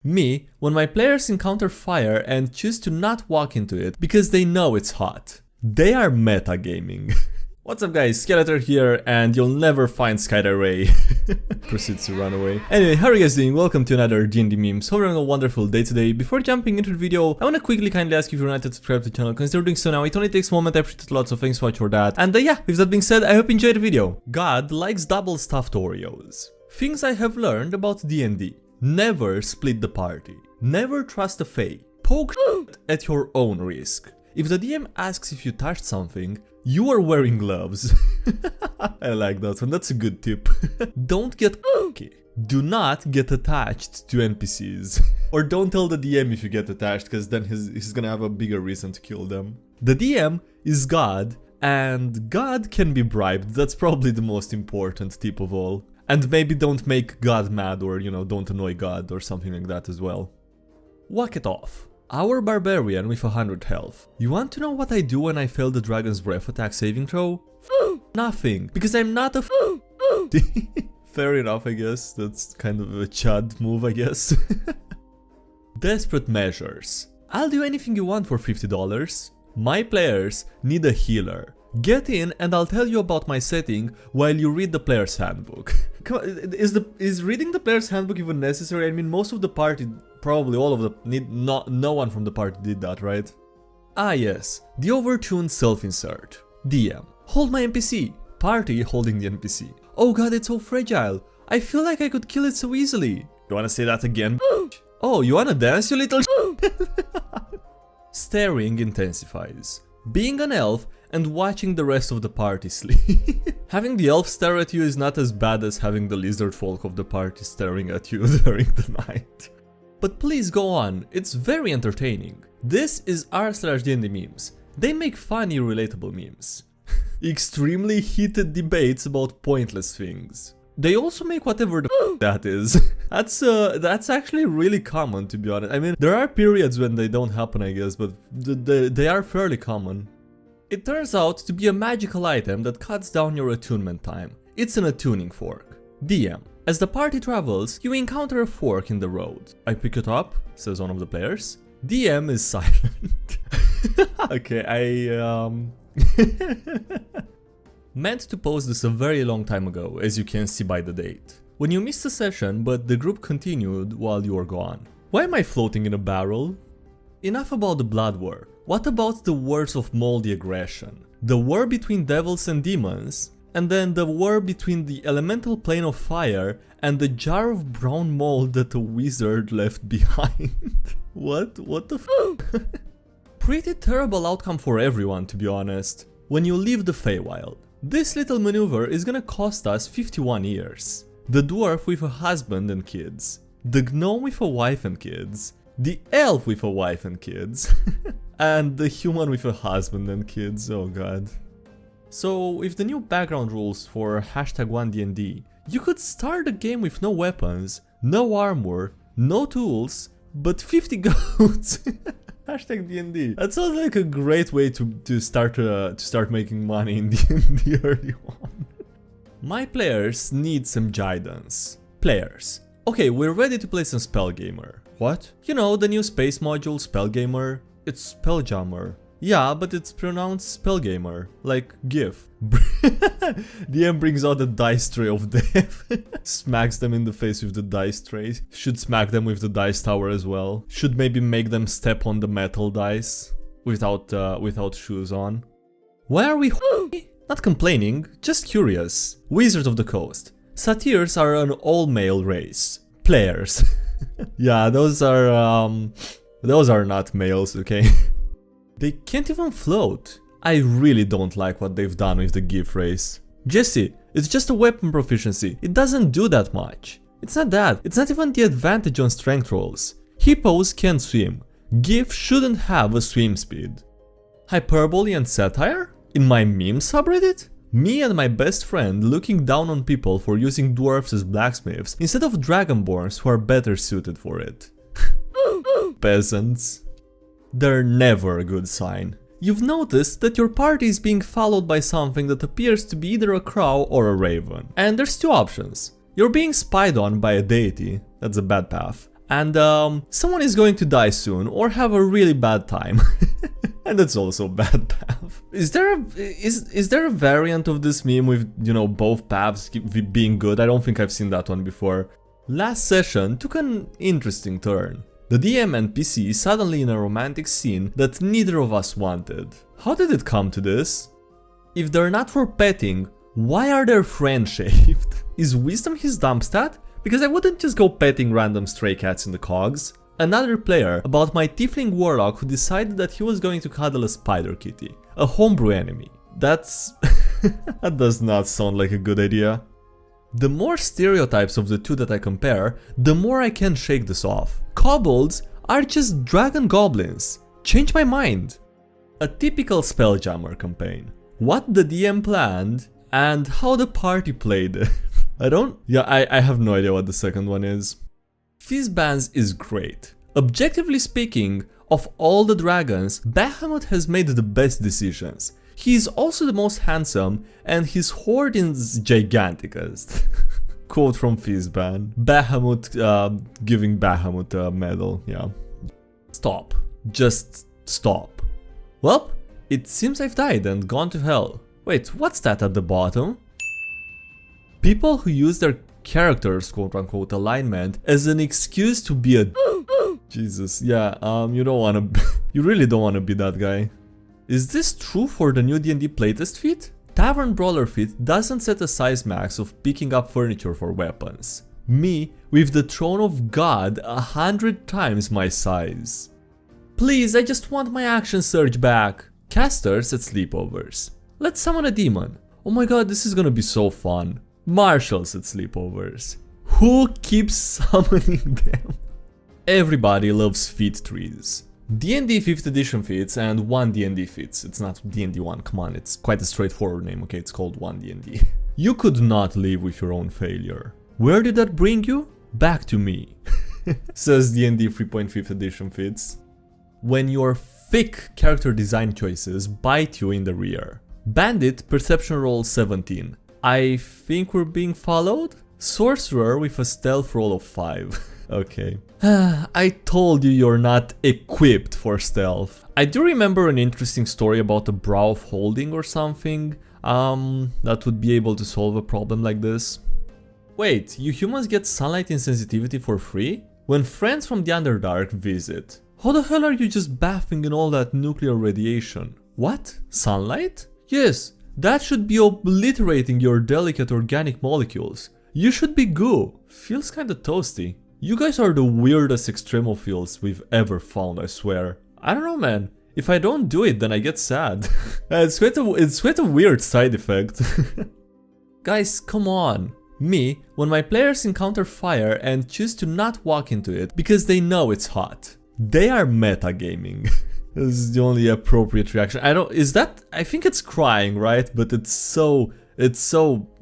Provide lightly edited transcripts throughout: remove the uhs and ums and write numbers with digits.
Me, when my players encounter fire and choose to not walk into it because they know it's hot. They are metagaming. What's up guys, Skeletor here, and you'll never find SkyDieRay. Proceeds to run away. Anyway, how are you guys doing? Welcome to another D&D memes. Hope you're having a wonderful day today. Before jumping into the video, I wanna quickly kindly ask if you're not yet subscribed to the channel. Consider doing so now, it only takes a moment, I appreciate lots of things, watch for that. And yeah, with that being said, I hope you enjoyed the video. God likes double stuffed Oreos. Things I have learned about D&D. Never split the party. Never trust a fae. Poke at your own risk. If the DM asks if you touched something, you are wearing gloves. I like that one, that's a good tip. Don't get cocky. Do not get attached to NPCs. Or don't tell the DM if you get attached, because then he's gonna have a bigger reason to kill them. The DM is God, and God can be bribed. That's probably the most important tip of all. And maybe don't make God mad, or don't annoy God or something like that as well. Walk it off. Our barbarian with 100 health. You want to know what I do when I fail the dragon's breath attack saving throw? Nothing, because I'm not a Fair enough, I guess. That's kind of a chud move, I guess. Desperate measures. I'll do anything you want for $50. My players need a healer. Get in and I'll tell you about my setting while you read the player's handbook. Come on, is reading the player's handbook even necessary? I mean, most of the party, probably all of them, no one from the party did that, right? Ah yes, the overtuned self-insert. DM, hold my NPC. Party holding the NPC. Oh god, it's so fragile. I feel like I could kill it so easily. You wanna say that again? Oh, you wanna dance, you little Staring intensifies. Being an elf and watching the rest of the party sleep. Having the elf stare at you is not as bad as having the lizard folk of the party staring at you during the night. But please go on, it's very entertaining. This is r/DnDMemes. They make funny, relatable memes. Extremely heated debates about pointless things. They also make whatever the that is. That's actually really common, to be honest. I mean, there are periods when they don't happen, I guess, but they are fairly common. It turns out to be a magical item that cuts down your attunement time. It's an attuning fork. DM. As the party travels, you encounter a fork in the road. I pick it up, says one of the players. DM is silent. Okay, meant to post this a very long time ago, as you can see by the date. When you missed a session, but the group continued while you were gone. Why am I floating in a barrel? Enough about the blood war. What about the wars of moldy aggression? The war between devils and demons, and then the war between the elemental plane of fire and the jar of brown mold that a wizard left behind. What the f? Pretty terrible outcome for everyone, to be honest. When you leave the Feywild. This little maneuver is gonna cost us 51 years. The dwarf with a husband and kids. The gnome with a wife and kids. The elf with a wife and kids. And the human with a husband and kids, oh god. So, with the new background rules for #1DnD, you could start a game with no weapons, no armor, no tools, but 50 goats. #DnD. That sounds like a great way to start making money in D&D early on. My players need some guidance. Players. Okay, we're ready to play some Spellgamer. What? You know, the new space module Spellgamer? It's Spelljammer. Yeah, but it's pronounced Spellgamer, like GIF. DM brings out the dice tray of death. Smacks them in the face with the dice tray. Should smack them with the dice tower as well. Should maybe make them step on the metal dice without shoes on. Why are we not complaining, just curious. Wizard of the Coast. Satyrs are an all-male race. Players. Yeah, those are not males, okay? They can't even float. I really don't like what they've done with the GIF race. Jesse, it's just a weapon proficiency, it doesn't do that much. It's not that, it's not even the advantage on strength rolls. Hippos can't swim. GIF shouldn't have a swim speed. Hyperbole and satire? In my meme subreddit? Me and my best friend looking down on people for using dwarfs as blacksmiths instead of dragonborns who are better suited for it. Peasants. They're never a good sign. You've noticed that your party is being followed by something that appears to be either a crow or a raven. And there's two options. You're being spied on by a deity, that's a bad path. And someone is going to die soon or have a really bad time. And that's also bad path. Is there a variant of this meme with, you know, both paths being good? I don't think I've seen that one before. Last session took an interesting turn. The DM and PC is suddenly in a romantic scene that neither of us wanted. How did it come to this? If they're not for petting, why are they friend-shaped? Is wisdom his dump stat? Because I wouldn't just go petting random stray cats in the cogs. Another player about my tiefling warlock who decided that he was going to cuddle a spider kitty, a homebrew enemy. That's... that does not sound like a good idea. The more stereotypes of the two that I compare, the more I can shake this off. Kobolds are just dragon goblins. Change my mind. A typical Spelljammer campaign. What the DM planned and how the party played it. I have no idea what the second one is. Fizban's is great. Objectively speaking, of all the dragons, Bahamut has made the best decisions. He is also the most handsome, and his horde is giganticest. Quote from Fizban. Bahamut giving Bahamut a medal, yeah. Stop. Just stop. Well, it seems I've died and gone to hell. Wait, what's that at the bottom? People who use their characters' quote-unquote alignment as an excuse to be a Jesus, yeah, you really don't wanna be that guy. Is this true for the new D&D playtest feat? Tavern Brawler feat doesn't set a size max of picking up furniture for weapons. Me, with the Throne of God 100 times my size. Please, I just want my action surge back. Casters at sleepovers. Let's summon a demon. Oh my god, this is gonna be so fun. Marshals at sleepovers. Who keeps summoning them? Everybody loves feat trees. D&D 5th edition feats and 1 D&D feats. It's not D&D 1, come on, it's quite a straightforward name, okay, it's called 1 D&D. You could not live with your own failure. Where did that bring you? Back to me. Says D&D 3.5th edition feats. When your thick character design choices bite you in the rear. Bandit perception roll 17. I think we're being followed? Sorcerer with a stealth roll of 5. Okay. I told you you're not equipped for stealth. I do remember an interesting story about a brow of holding or something that would be able to solve a problem like this. Wait, you humans get sunlight insensitivity for free? When friends from the Underdark visit. How the hell are you just bathing in all that nuclear radiation? What? Sunlight? Yes, that should be obliterating your delicate organic molecules. You should be goo. Feels kinda toasty. You guys are the weirdest extremophiles we've ever found, I swear. I don't know, man. If I don't do it, then I get sad. It's quite a weird side effect. Guys, come on. Me, when my players encounter fire and choose to not walk into it because they know it's hot. They are metagaming. This is the only appropriate reaction. I think it's crying, right? But it's so,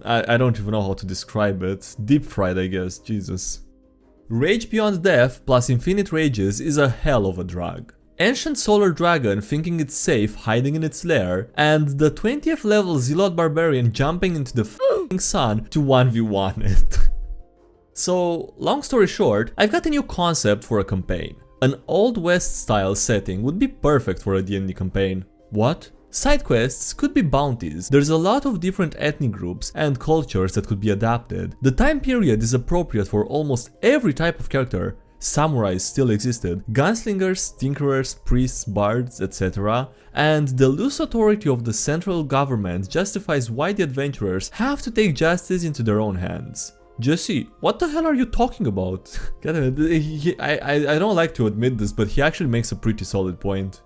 I don't even know how to describe it. Deep fried, I guess, Jesus. Rage Beyond Death plus Infinite Rages is a hell of a drug. Ancient Solar Dragon thinking it's safe hiding in its lair, and the 20th level Zealot Barbarian jumping into the f***ing sun to 1v1 it. So, long story short, I've got a new concept for a campaign. An Old West style setting would be perfect for a D&D campaign. What? Side quests could be bounties. There's a lot of different ethnic groups and cultures that could be adapted. The time period is appropriate for almost every type of character. Samurais still existed, gunslingers, tinkerers, priests, bards, etc. And the loose authority of the central government justifies why the adventurers have to take justice into their own hands. Jesse, what the hell are you talking about? I don't like to admit this, but he actually makes a pretty solid point.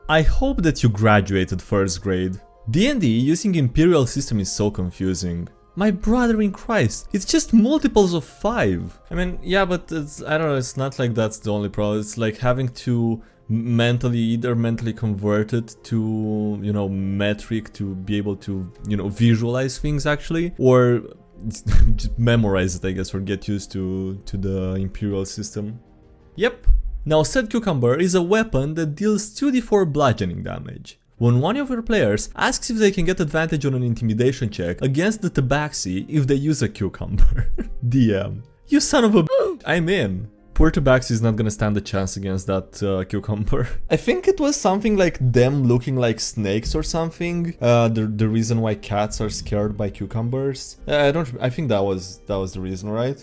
I hope that you graduated first grade. D&D using Imperial system is so confusing. My brother in Christ, it's just multiples of 5. I mean, yeah, but I don't know, it's not like that's the only problem. It's like having to either mentally convert it to, you know, metric to be able to, you know, visualize things actually, or just memorize it, I guess, or get used to the Imperial system. Yep. Now said cucumber is a weapon that deals 2d4 bludgeoning damage. When one of your players asks if they can get advantage on an intimidation check against the tabaxi if they use a cucumber. DM. You son of a b****, I'm in. Poor Tabaxi is not gonna stand a chance against that cucumber. I think it was something like them looking like snakes or something. The reason why cats are scared by cucumbers. I think that was the reason, right?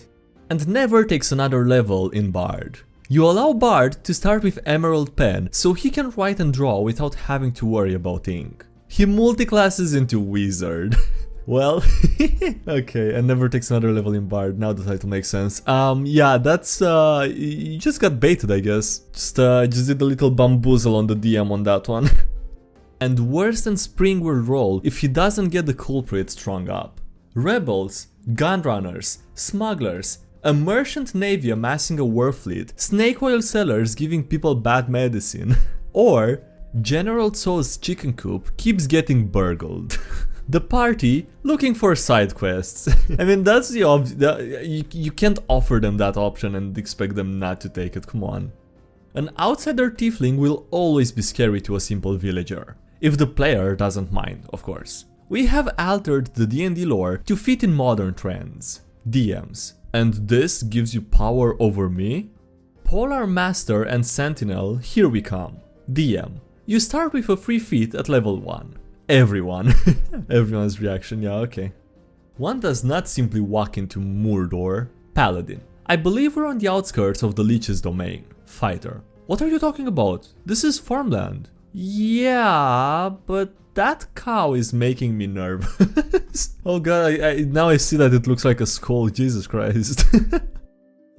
And never takes another level in Bard. You allow Bard to start with Emerald Pen, so he can write and draw without having to worry about ink. He multiclasses into Wizard. Well, okay, and never takes another level in Bard, now the title makes sense. Yeah, that's, you just got baited, I guess. Just did a little bamboozle on the DM on that one. And worse than Spring will roll if he doesn't get the culprit strung up. Rebels, gunrunners, smugglers, a merchant navy amassing a war fleet, snake oil sellers giving people bad medicine, or General Tso's chicken coop keeps getting burgled. The party looking for side quests. I mean, that's you can't offer them that option and expect them not to take it, come on. An outsider tiefling will always be scary to a simple villager, if the player doesn't mind, of course. We have altered the D&D lore to fit in modern trends. DMs. And this gives you power over me? Polar Master and Sentinel, here we come. DM. You start with a free feat at level 1. Everyone. Everyone's reaction, yeah, okay. One does not simply walk into Mordor. Paladin. I believe we're on the outskirts of the Lich's domain. Fighter. What are you talking about? This is farmland. Yeah, but that cow is making me nervous. Oh god, now I see that it looks like a skull, Jesus Christ.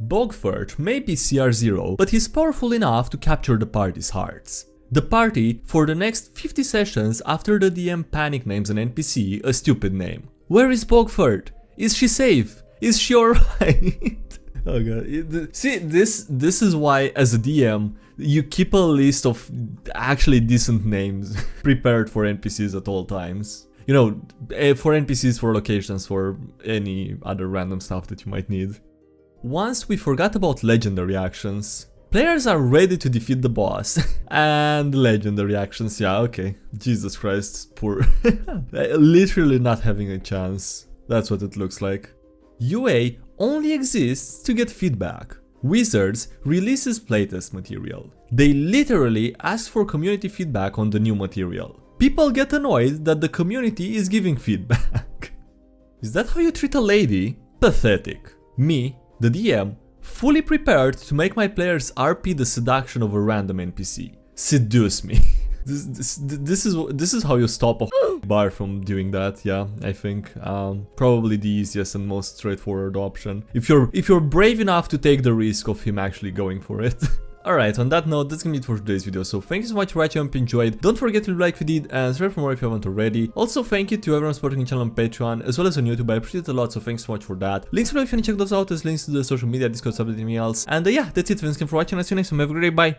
Bogfurt may be CR0, but he's powerful enough to capture the party's hearts. The party, for the next 50 sessions after the DM panic names an NPC a stupid name. Where is Bogfurt? Is she safe? Is she alright? Oh god, see, this is why as a DM, you keep a list of actually decent names prepared for NPCs at all times. You know, for NPCs, for locations, for any other random stuff that you might need. Once we forgot about legendary actions, players are ready to defeat the boss. And legendary actions, yeah, okay. Jesus Christ, poor. Literally not having a chance. That's what it looks like. UA only exists to get feedback. Wizards releases playtest material. They literally ask for community feedback on the new material. People get annoyed that the community is giving feedback. Is that how you treat a lady? Pathetic. Me, the DM, fully prepared to make my players RP the seduction of a random NPC. Seduce me. This is how you stop a bar from doing that, yeah, I think. Probably the easiest and most straightforward option. If you're brave enough to take the risk of him actually going for it. Alright, on that note, that's gonna be it for today's video, so thank you so much for watching, I hope you enjoyed. Don't forget to like if you did, and subscribe for more if you haven't already. Also, thank you to everyone supporting the channel on Patreon, as well as on YouTube, I appreciate it a lot, so thanks so much for that. Links below if you wanna check those out, there's links to the social media, Discord, everything else. And yeah, that's it, thanks again for watching, I'll see you next time, have a great day, bye!